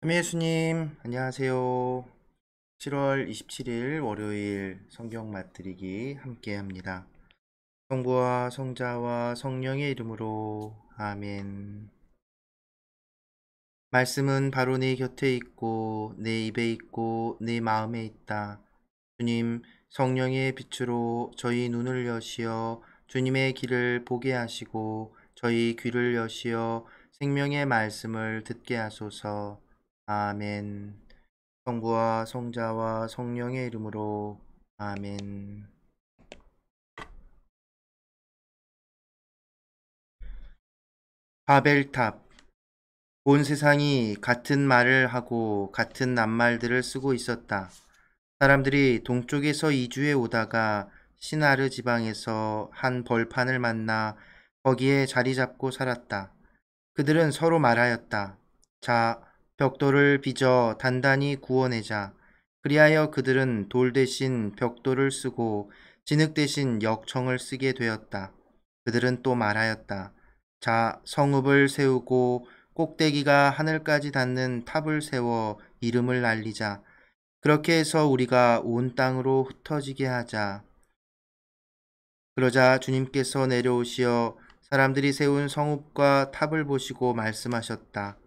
주미 예수님, 안녕하세요. 7월 27일 월요일 성경 맛드리기 함께 합니다. 성부와 성자와 성령의 이름으로 아멘. 말씀은 바로 내 곁에 있고 내 입에 있고 내 마음에 있다. 주님, 성령의 빛으로 저희 눈을 여시어 주님의 길을 보게 하시고 저희 귀를 여시어 생명의 말씀을 듣게 하소서. 아멘. 성부와 성자와 성령의 이름으로 아멘. 바벨탑. 온 세상이 같은 말을 하고 같은 낱말들을 쓰고 있었다. 사람들이 동쪽에서 이주해 오다가 시나르 지방에서 한 벌판을 만나 거기에 자리 잡고 살았다. 그들은 서로 말하였다. 자, 벽돌을 빚어 단단히 구워내자. 그리하여 그들은 돌 대신 벽돌을 쓰고 진흙 대신 역청을 쓰게 되었다. 그들은 또 말하였다. 자, 성읍을 세우고 꼭대기가 하늘까지 닿는 탑을 세워 이름을 날리자. 그렇게 해서 우리가 온 땅으로 흩어지게 하자. 그러자 주님께서 내려오시어 사람들이 세운 성읍과 탑을 보시고 말씀하셨다.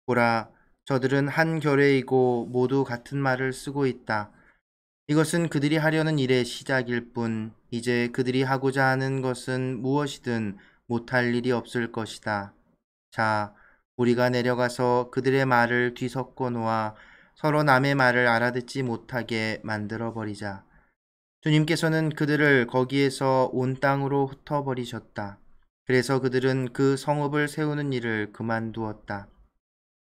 보라, 저들은 한 결의이고 모두 같은 말을 쓰고 있다. 이것은 그들이 하려는 일의 시작일 뿐, 이제 그들이 하고자 하는 것은 무엇이든 못할 일이 없을 것이다. 자, 우리가 내려가서 그들의 말을 뒤섞어 놓아 서로 남의 말을 알아듣지 못하게 만들어 버리자. 주님께서는 그들을 거기에서 온 땅으로 흩어버리셨다. 그래서 그들은 그 성읍을 세우는 일을 그만두었다.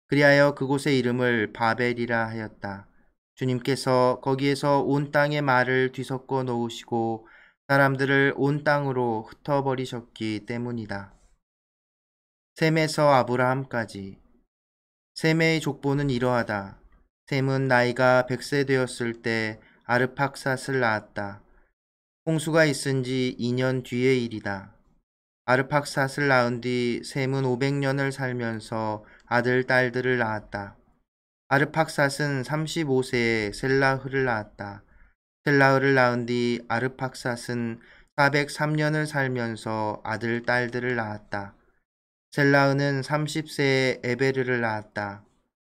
그리하여 그곳의 이름을 바벨이라 하였다. 주님께서 거기에서 온 땅의 말을 뒤섞어 놓으시고 사람들을 온 땅으로 흩어버리셨기 때문이다. 셈에서 아브라함까지. 셈의 족보는 이러하다. 셈은 나이가 100세 되었을 때 아르팍삿을 낳았다. 홍수가 있은 지 2년 뒤의 일이다. 아르팍삿을 낳은 뒤 셈은 500년을 살면서 아들, 딸들을 낳았다. 아르팍삿은 35세에 셀라흐를 낳았다. 셀라흐를 낳은 뒤 아르팍삿은 403년을 살면서 아들, 딸들을 낳았다. 셀라흐는 30세에 에베르를 낳았다.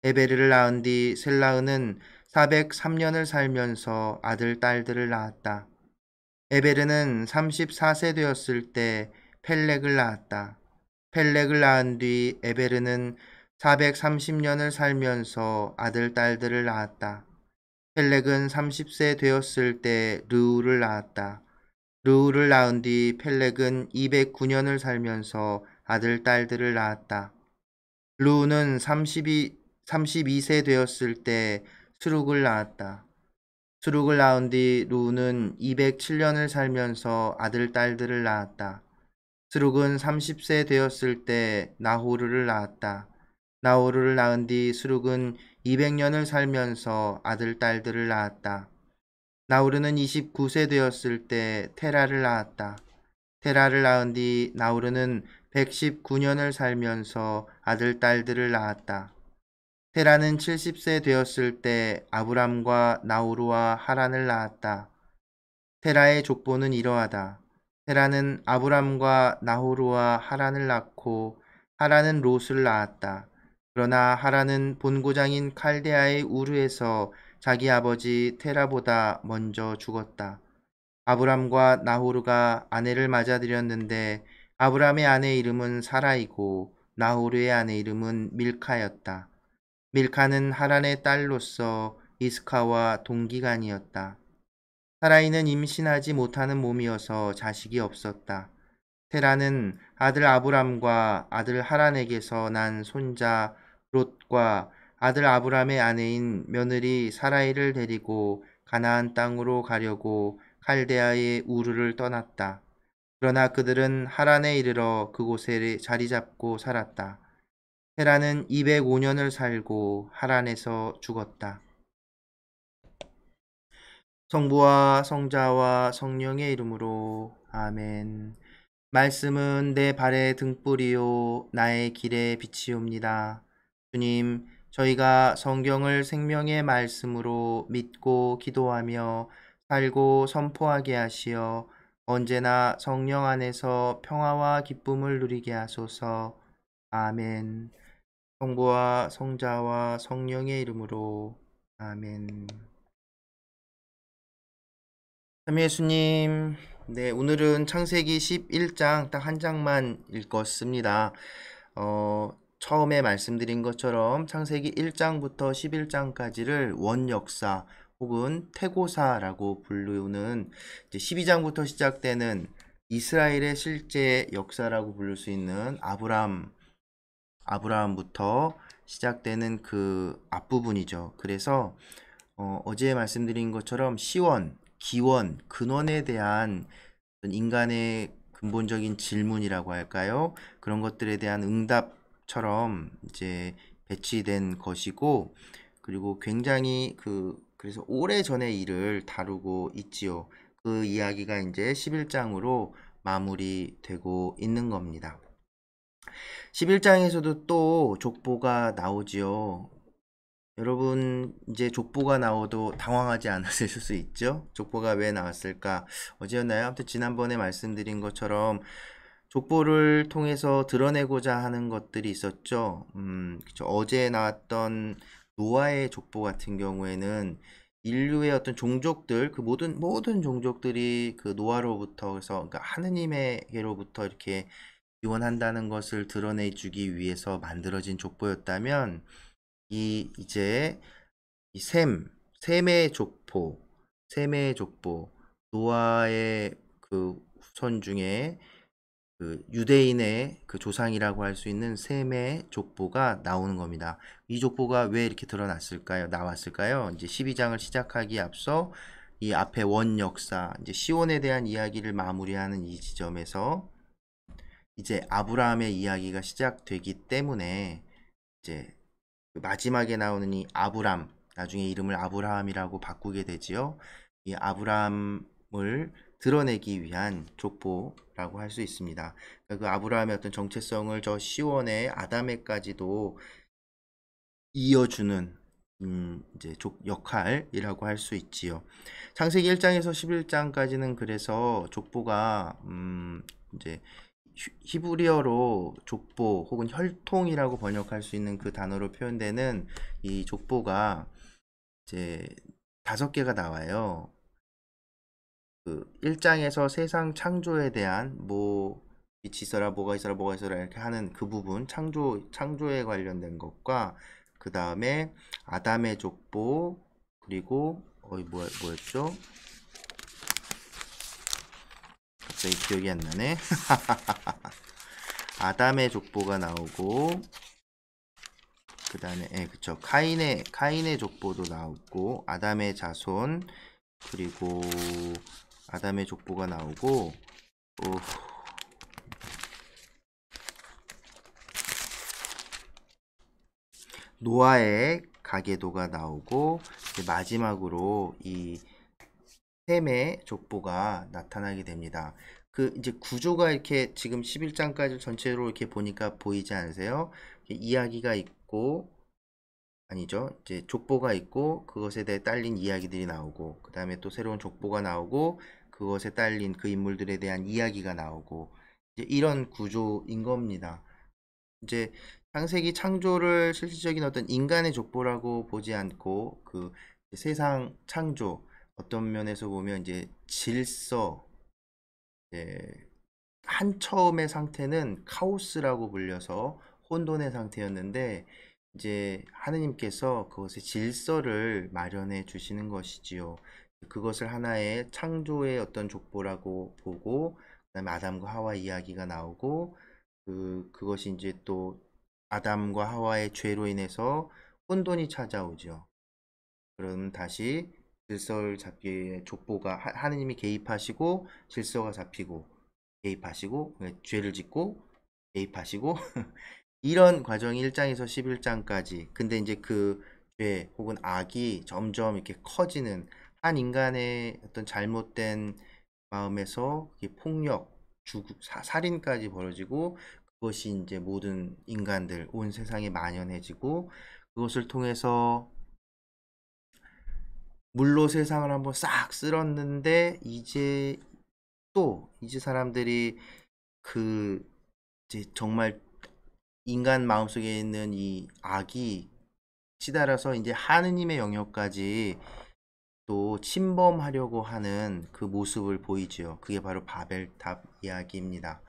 에베르를 낳은 뒤 셀라흐는 403년을 살면서 아들, 딸들을 낳았다. 에베르는 34세 되었을 때 펠렉을 낳았다. 펠렉을 낳은 뒤 에베르는 430년을 살면서 아들, 딸들을 낳았다. 펠렉은 30세 되었을 때 르우를 낳았다. 르우를 낳은 뒤 펠렉은 209년을 살면서 아들, 딸들을 낳았다. 르우는 32세 되었을 때 수룩을 낳았다. 수룩을 낳은 뒤 르우는 207년을 살면서 아들, 딸들을 낳았다. 스룩은 30세 되었을 때 나호르를 낳았다. 나호르를 낳은 뒤 스룩은 200년을 살면서 아들, 딸들을 낳았다. 나호르는 29세 되었을 때 테라를 낳았다. 테라를 낳은 뒤 나호르는 119년을 살면서 아들, 딸들을 낳았다. 테라는 70세 되었을 때 아브람과 나호르와 하란을 낳았다. 테라의 족보는 이러하다. 테라는 아브람과 나호르와 하란을 낳고 하란은 롯을 낳았다. 그러나 하란은 본고장인 칼데아의 우르에서 자기 아버지 테라보다 먼저 죽었다. 아브람과 나호르가 아내를 맞아들였는데 아브람의 아내 이름은 사라이고 나호르의 아내 이름은 밀카였다. 밀카는 하란의 딸로서 이스카와 동기간이었다. 사라이는 임신하지 못하는 몸이어서 자식이 없었다. 테라는 아들 아브람과 아들 하란에게서 난 손자 롯과 아들 아브람의 아내인 며느리 사라이를 데리고 가나안 땅으로 가려고 칼데아의 우르를 떠났다. 그러나 그들은 하란에 이르러 그곳에 자리 잡고 살았다. 테라는 205년을 살고 하란에서 죽었다. 성부와 성자와 성령의 이름으로 아멘. 말씀은 내 발의 등불이요 나의 길의 빛이옵니다. 주님, 저희가 성경을 생명의 말씀으로 믿고 기도하며 살고 선포하게 하시어 언제나 성령 안에서 평화와 기쁨을 누리게 하소서. 아멘. 성부와 성자와 성령의 이름으로. 아멘. 참 예수님, 네, 오늘은 창세기 11장 딱 한 장만 읽었습니다. 처음에 말씀드린 것처럼 창세기 1장부터 11장까지를 원역사 혹은 태고사라고 부르는 12장부터 시작되는 이스라엘의 실제 역사라고 부를 수 있는 아브라함부터 시작되는 그 앞부분이죠. 그래서 어제 말씀드린 것처럼 시원, 기원, 근원에 대한 인간의 근본적인 질문이라고 할까요? 그런 것들에 대한 응답처럼 이제 배치된 것이고, 그리고 굉장히 그래서 오래전의 일을 다루고 있지요. 그 이야기가 이제 11장으로 마무리되고 있는 겁니다. 11장에서도 또 족보가 나오지요. 여러분, 이제 족보가 나오도 당황하지 않으실 수 있죠? 족보가 왜 나왔을까? 어제였나요? 아무튼 지난번에 말씀드린 것처럼 족보를 통해서 드러내고자 하는 것들이 있었죠. 그쵸. 어제 나왔던 노아의 족보 같은 경우에는 인류의 어떤 종족들, 그 모든 종족들이 그 노아로부터, 그래서 그러니까 하느님에게로부터 이렇게 기원한다는 것을 드러내주기 위해서 만들어진 족보였다면, 이제 이 셈의 족보, 노아의 그 후손 중에 그 유대인의 그 조상이라고 할 수 있는 셈의 족보가 나오는 겁니다. 이 족보가 왜 이렇게 나왔을까요? 이제 12장을 시작하기에 앞서 이 앞에 원 역사, 이제 시온에 대한 이야기를 마무리하는 이 지점에서 이제 아브라함의 이야기가 시작되기 때문에 이제 마지막에 나오는 이 아브람, 나중에 이름을 아브라함이라고 바꾸게 되지요. 이 아브라함을 드러내기 위한 족보라고 할 수 있습니다. 그러니까 그 아브라함의 어떤 정체성을 저 시원의 아담에까지도 이어주는 이제 역할이라고 할 수 있지요. 창세기 1장에서 11장까지는 그래서 족보가 이제 히브리어로 족보 혹은 혈통이라고 번역할 수 있는 그 단어로 표현되는 이 족보가 이제 5개가 나와요. 그 1장에서 세상 창조에 대한 빛이 있어라, 뭐가 있어라 이렇게 하는 그 부분, 창조에 관련된 것과 그 다음에 아담의 족보, 그리고 뭐였죠? 갑자기 기억이 안 나네. 아담의 족보가 나오고, 그 다음에 그쵸, 카인의 족보도 나오고, 아담의 자손, 그리고 아담의 족보가 나오고, 노아의 가계도가 나오고, 마지막으로 이 셈의 족보가 나타나게 됩니다. 그 이제 구조가 이렇게 지금 11장까지 전체로 이렇게 보니까 보이지 않으세요? 이야기가 있고, 아니죠. 이제 족보가 있고 그것에 대해 딸린 이야기들이 나오고, 그 다음에 또 새로운 족보가 나오고 그것에 딸린 그 인물들에 대한 이야기가 나오고, 이제 이런 구조인 겁니다. 이제 창세기 창조를 실질적인 어떤 인간의 족보라고 보지 않고 그 세상 창조, 어떤 면에서 보면 이제 질서, 한 처음의 상태는 카오스라고 불려서 혼돈의 상태였는데, 이제 하느님께서 그것의 질서를 마련해 주시는 것이지요. 그것을 하나의 창조의 어떤 족보라고 보고, 그다음에 아담과 하와 이야기가 나오고, 그것이 이제 또 아담과 하와의 죄로 인해서 혼돈이 찾아오죠. 그럼 다시 질서를 잡기 위해 족보가 하느님이 개입하시고 질서가 잡히고, 개입하시고 죄를 짓고 개입하시고 이런 과정이 1장에서 11장까지. 근데 이제 그 죄 혹은 악이 점점 이렇게 커지는, 한 인간의 어떤 잘못된 마음에서 폭력, 살인까지 벌어지고, 그것이 이제 모든 인간들, 온 세상에 만연해지고 그것을 통해서 물로 세상을 한번 싹 쓸었는데 이제 사람들이 그 이제 정말 인간 마음속에 있는 이 악이 치달아서 이제 하느님의 영역까지 또 침범하려고 하는 그 모습을 보이죠. 그게 바로 바벨탑 이야기입니다.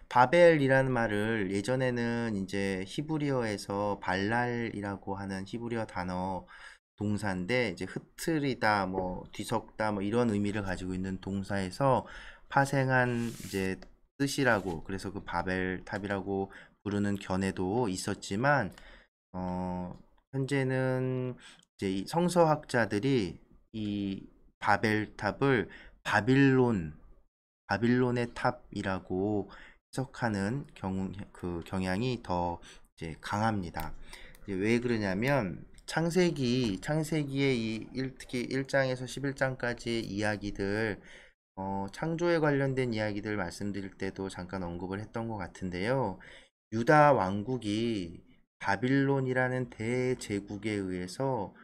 바벨이라는 말을 예전에는 이제 히브리어에서 발랄이라고 하는 히브리어 단어 동사인데 이제 흩트리다 뭐 뒤섞다 뭐 이런 의미를 가지고 있는 동사에서 파생한 이제 뜻이라고, 그래서 그 바벨탑이라고 부르는 견해도 있었지만 현재는 이제 이 성서학자들이 이 바벨탑을 바빌론의 탑이라고 해석하는 그 경향이 더 이제 강합니다. 이제 왜 그러냐면 창세기의 특히 1장에서 11장까지의 이야기들, 창조에 관련된 이야기들 말씀드릴 때도 잠깐 언급을 했던 것 같은데요. 유다 왕국이 바빌론이라는 대제국에 의해서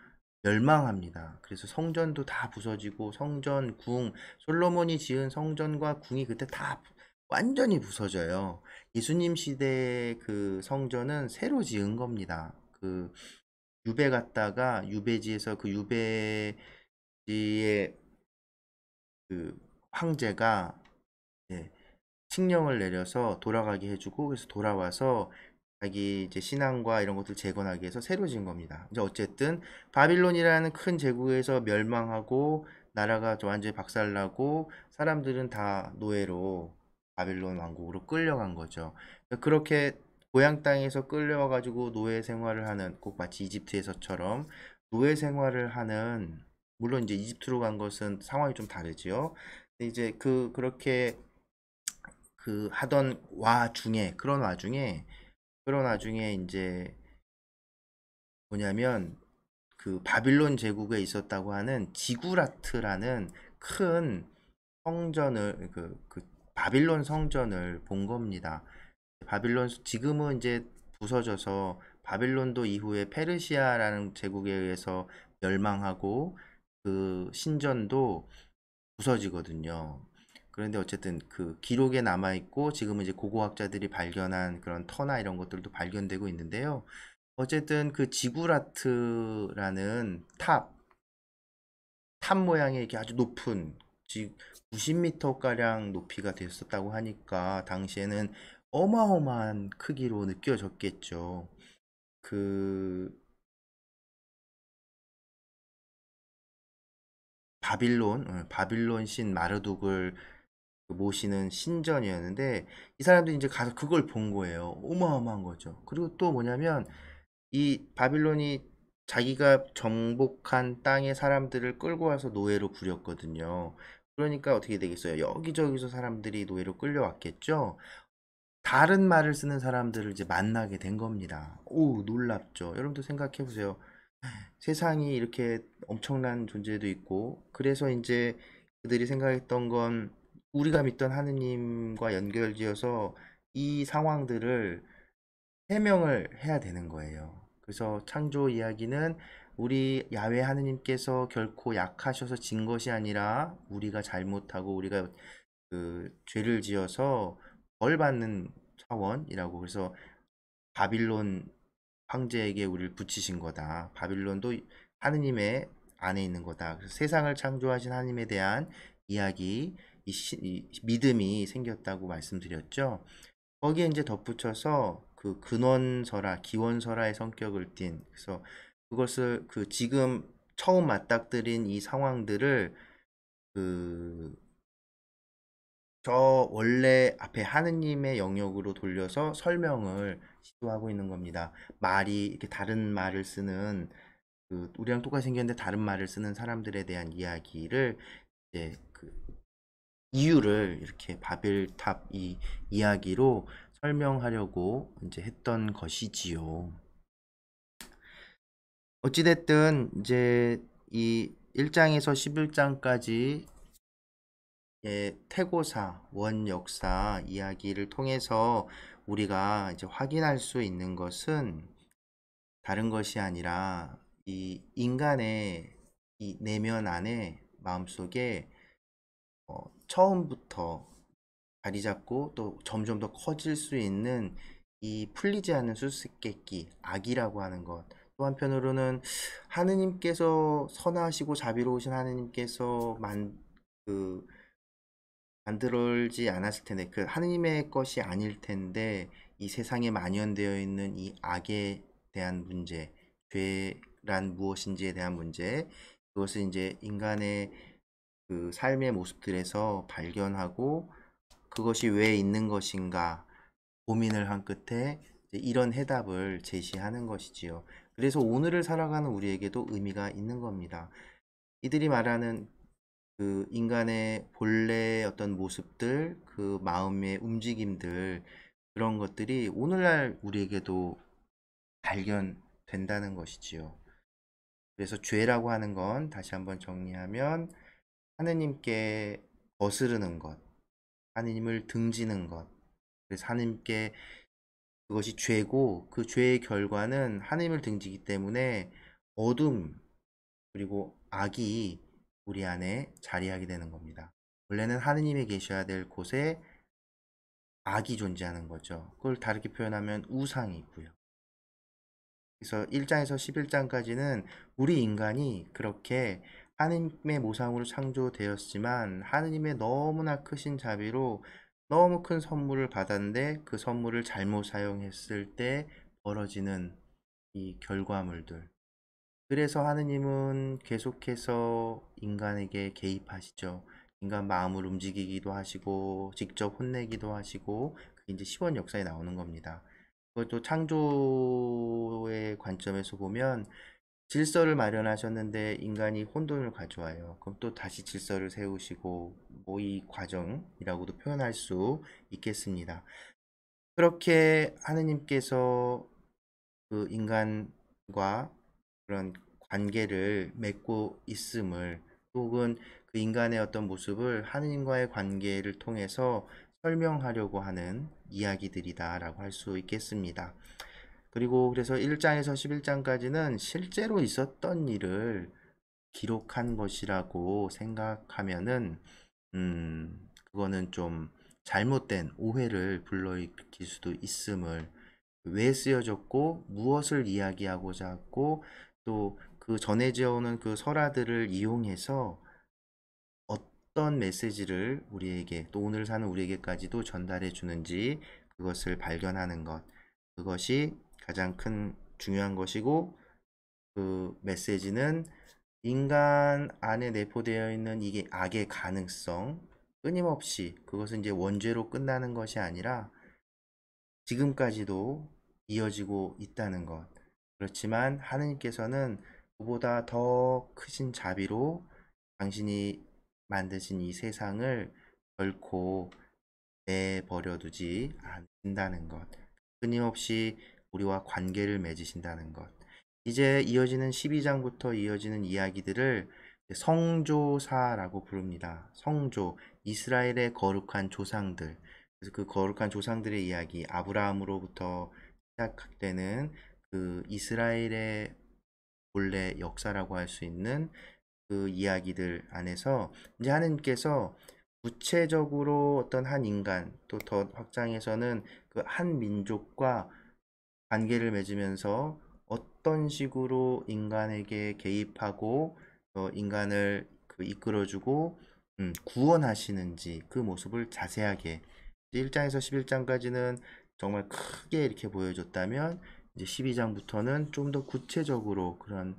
멸망합니다. 그래서 성전도 다 부서지고 성전, 궁, 솔로몬이 지은 성전과 궁이 그때 다 완전히 부서져요. 예수님 시대의 그 성전은 새로 지은 겁니다. 그 유배 갔다가 유배지에서 그 유배지의 그 황제가 예, 칙령을 내려서 돌아가게 해주고, 그래서 돌아와서 자기 이제 신앙과 이런 것들 재건하기 위해서 새로 지은 겁니다. 이제 어쨌든 바빌론이라는 큰 제국에서 멸망하고 나라가 완전히 박살나고 사람들은 다 노예로 바빌론 왕국으로 끌려간 거죠. 그렇게 고향 땅에서 끌려와 가지고 노예 생활을 하는, 꼭 마치 이집트에서처럼 노예 생활을 하는, 물론 이제 이집트로 간 것은 상황이 좀 다르지요. 근데 이제 그렇게 그 하던 그런 와중에 이제 뭐냐면 그 바빌론 제국에 있었다고 하는 지구라트라는 큰 성전을 그 바빌론 성전을 본 겁니다. 지금은 이제 부서져서 바빌론도 이후에 페르시아라는 제국에 의해서 멸망하고 그 신전도 부서지거든요. 그런데 어쨌든 그 기록에 남아 있고 지금은 이제 고고학자들이 발견한 그런 터나 이런 것들도 발견되고 있는데요. 어쨌든 그 지구라트라는 탑 모양의 이렇게 아주 높은 90m 가량 높이가 됐었다고 하니까 당시에는 어마어마한 크기로 느껴졌겠죠. 그 바빌론 신 마르둑을 모시는 신전이었는데 이 사람들이 이제 가서 그걸 본 거예요. 어마어마한 거죠. 그리고 또 뭐냐면 이 바빌론이 자기가 정복한 땅의 사람들을 끌고 와서 노예로 부렸거든요. 그러니까 어떻게 되겠어요? 여기저기서 사람들이 노예로 끌려왔겠죠. 다른 말을 쓰는 사람들을 이제 만나게 된 겁니다. 오, 놀랍죠. 여러분도 생각해 보세요. 세상이 이렇게 엄청난 존재도 있고, 그래서 이제 그들이 생각했던 건 우리가 믿던 하느님과 연결지어서 이 상황들을 해명을 해야 되는 거예요. 그래서 창조 이야기는 우리 야훼 하느님께서 결코 약하셔서 진 것이 아니라 우리가 잘못하고 우리가 그 죄를 지어서 벌 받는 차원이라고, 그래서 바빌론 황제에게 우리를 붙이신 거다. 바빌론도 하느님의 안에 있는 거다. 그래서 세상을 창조하신 하느님에 대한 이야기, 이 믿음이 생겼다고 말씀드렸죠. 거기에 이제 덧붙여서 그 기원설화의 성격을 띤, 그래서 그것을 그 지금 처음 맞닥뜨린 이 상황들을 그 저 원래 앞에 하느님의 영역으로 돌려서 설명을 시도하고 있는 겁니다. 말이 이렇게 다른 말을 쓰는 그 우리랑 똑같이 생겼는데 다른 말을 쓰는 사람들에 대한 이야기를 이제 그 이유를 이렇게 바벨탑 이 이야기로 설명하려고 이제 했던 것이지요. 어찌됐든 이제 이 1장에서 11장까지 태고사, 원역사 이야기를 통해서 우리가 이제 확인할 수 있는 것은 다른 것이 아니라 이 인간의 이 내면 안에 마음속에 처음부터 자리 잡고 또 점점 더 커질 수 있는 이 풀리지 않는 수수께끼, 악이라고 하는 것. 또 한편으로는 하느님께서 선하시고 자비로우신 하느님께서 그 만들지 않았을 텐데 그 하느님의 것이 아닐 텐데 이 세상에 만연되어 있는 이 악에 대한 문제, 죄란 무엇인지에 대한 문제, 그것을 이제 인간의 그 삶의 모습들에서 발견하고 그것이 왜 있는 것인가 고민을 한 끝에 이런 해답을 제시하는 것이지요. 그래서 오늘을 살아가는 우리에게도 의미가 있는 겁니다. 이들이 말하는 그 인간의 본래 어떤 모습들, 그 마음의 움직임들, 그런 것들이 오늘날 우리에게도 발견된다는 것이지요. 그래서 죄라고 하는 건 다시 한번 정리하면 하느님께 거스르는 것, 하느님을 등지는 것. 그래서 하느님께 그것이 죄고 그 죄의 결과는 하느님을 등지기 때문에 어둠 그리고 악이 우리 안에 자리하게 되는 겁니다. 원래는 하느님이 계셔야 될 곳에 악이 존재하는 거죠. 그걸 다르게 표현하면 우상이 있고요. 그래서 1장에서 11장까지는 우리 인간이 그렇게 하느님의 모상으로 창조되었지만 하느님의 너무나 크신 자비로 너무 큰 선물을 받았는데 그 선물을 잘못 사용했을 때 벌어지는 이 결과물들. 그래서 하느님은 계속해서 인간에게 개입하시죠. 인간 마음을 움직이기도 하시고 직접 혼내기도 하시고 그게 이제 10원 역사에 나오는 겁니다. 그것도 창조의 관점에서 보면 질서를 마련하셨는데 인간이 혼돈을 가져와요. 그럼 또 다시 질서를 세우시고 뭐 이 과정이라고도 표현할 수 있겠습니다. 그렇게 하느님께서 그 인간과 그런 관계를 맺고 있음을 혹은 그 인간의 어떤 모습을 하느님과의 관계를 통해서 설명하려고 하는 이야기들이다라고 할 수 있겠습니다. 그리고 그래서 1장에서 11장까지는 실제로 있었던 일을 기록한 것이라고 생각하면은 그거는 좀 잘못된 오해를 불러일으킬 수도 있음을 왜 쓰여졌고 무엇을 이야기하고자 했고 또 그 전해져 오는 그 설화들을 이용해서 어떤 메시지를 우리에게 또 오늘 사는 우리에게까지도 전달해 주는지 그것을 발견하는 것 그것이 가장 큰 중요한 것이고 그 메시지는 인간 안에 내포되어 있는 이게 악의 가능성 끊임없이 그것은 이제 원죄로 끝나는 것이 아니라 지금까지도 이어지고 있다는 것. 그렇지만 하느님께서는 그보다 더 크신 자비로 당신이 만드신 이 세상을 결코 내버려 두지 않는다는 것. 끊임없이 우리와 관계를 맺으신다는 것. 이제 이어지는 12장부터 이어지는 이야기들을 성조사라고 부릅니다. 성조, 이스라엘의 거룩한 조상들. 그래서 그 거룩한 조상들의 이야기, 아브라함으로부터 시작되는 그 이스라엘의 본래 역사라고 할 수 있는 그 이야기들 안에서 이제 하느님께서 구체적으로 어떤 한 인간 또 더 확장해서는 그 한 민족과 관계를 맺으면서 어떤 식으로 인간에게 개입하고 인간을 그 이끌어주고 구원하시는지 그 모습을 자세하게 1장에서 11장까지는 정말 크게 이렇게 보여줬다면 이제 12장부터는 좀 더 구체적으로 그런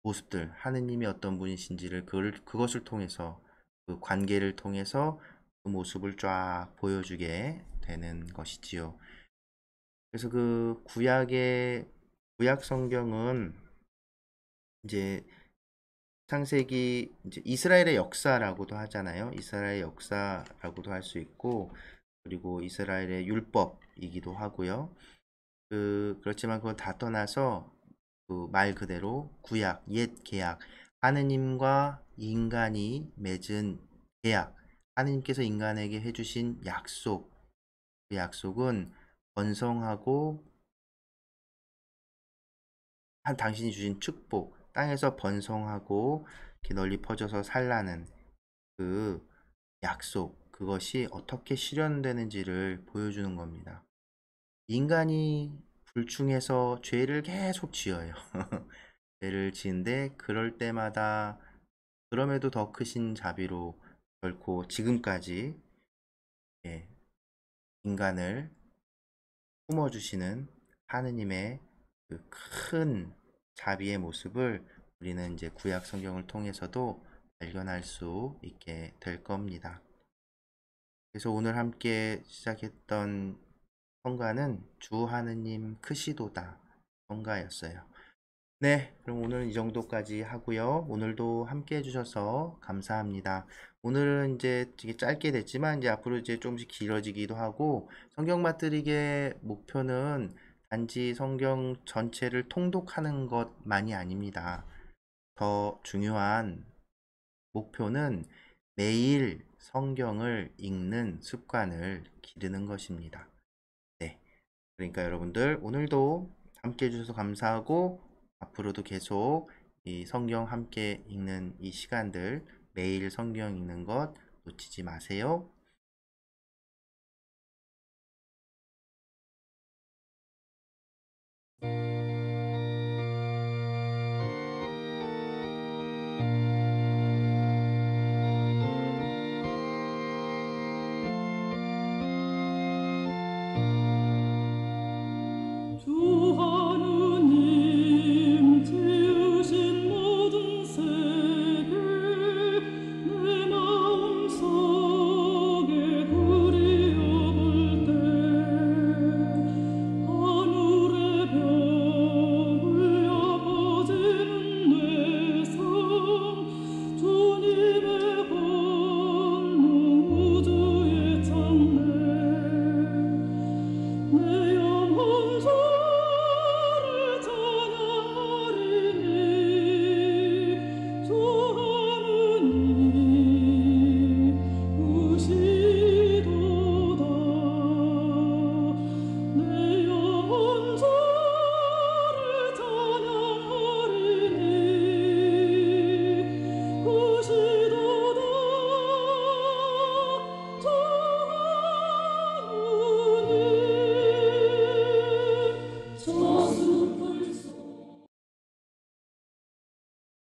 모습들 하느님이 어떤 분이신지를 그것을 통해서 그 관계를 통해서 그 모습을 쫙 보여주게 되는 것이지요. 그래서 그 구약 성경은 이제 창세기 이제 이스라엘의 역사라고도 하잖아요. 이스라엘의 역사라고도 할 수 있고 그리고 이스라엘의 율법이기도 하고요. 그렇지만 그건 다 떠나서 그 말 그대로 구약, 옛 계약, 하느님과 인간이 맺은 계약, 하느님께서 인간에게 해주신 약속, 그 약속은 번성하고 당신이 주신 축복, 땅에서 번성하고 이렇게 널리 퍼져서 살라는 그 약속, 그것이 어떻게 실현되는지를 보여주는 겁니다. 인간이 불충해서 죄를 계속 지어요. 죄를 지은데 그럴 때마다 그럼에도 더 크신 자비로 결코 지금까지 인간을 품어주시는 하느님의 그 큰 자비의 모습을 우리는 이제 구약 성경을 통해서도 발견할 수 있게 될 겁니다. 그래서 오늘 함께 시작했던 성가는 주 하느님 크시도다 성가였어요. 네, 그럼 오늘은 이 정도까지 하고요. 오늘도 함께 해주셔서 감사합니다. 오늘은 이제 되게 짧게 됐지만 이제 앞으로 이제 조금씩 길어지기도 하고 성경 맛들이기의 목표는 단지 성경 전체를 통독하는 것만이 아닙니다. 더 중요한 목표는 매일 성경을 읽는 습관을 기르는 것입니다. 네. 그러니까 여러분들 오늘도 함께 해주셔서 감사하고 앞으로도 계속 이 성경 함께 읽는 이 시간들 매일 성경 읽는 것 놓치지 마세요.